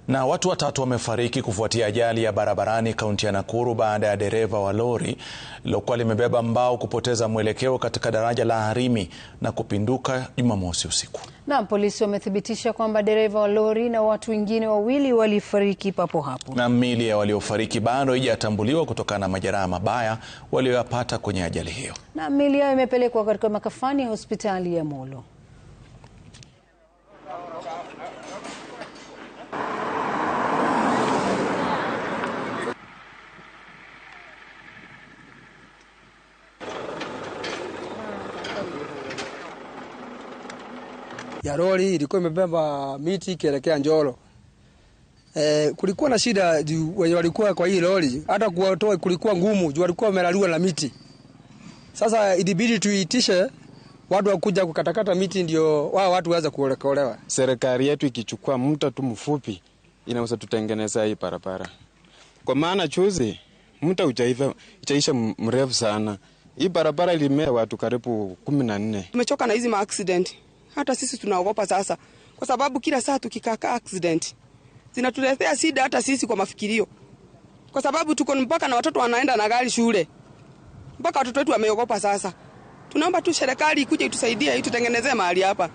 Na watu watatu wamefariki kufuatia ajali ya barabarani kaunti ya Nakuru baada ya dereva wa lori lilokuwa limebeba mbao kupoteza mwelekeo katika daraja la Harimi na kupinduka Jumamosi usiku. Na polisi wamethibitisha kwamba dereva wa lori na watu wengine wawili walifariki papo hapo. Na miili ya waliofariki bado haijatambuliwa kutokana na majeraha mabaya walioyapata kwenye ajali hiyo. Na miili yao imepelekwa katika makafani ya hospitali ya Molo. Ya lori ilikuwa imebeba miti kielekea Njoro. Kulikuwa na shida wenye walikuwa kwa hii lori, hata kuwatoa kulikuwa ngumu, juu walikuwa wameraliwa na miti. Sasa ilibidi tuitishe watu wakuja kukatakata miti ndio wao watu waweze kuokolewa. Serikali yetu ikichukua muda tu mfupi inaweza tutengeneza hii barabara. Kwa maana chuzi muda utaisha mrefu sana. Hii barabara ilimea watu karibu 14. Tumechoka na hizi accident. Hata sisi tunaogopa sasa kwa sababu kila saa tukikaa accident zinatuletea shida hata sisi kwa mafikirio. Kwa sababu tuko mpaka na watoto wanaenda na gari shule. Mpaka watoto wetu wameogopa sasa. Tunaomba tu serikali ikuje itusaidie itutengenezee mahali hapa.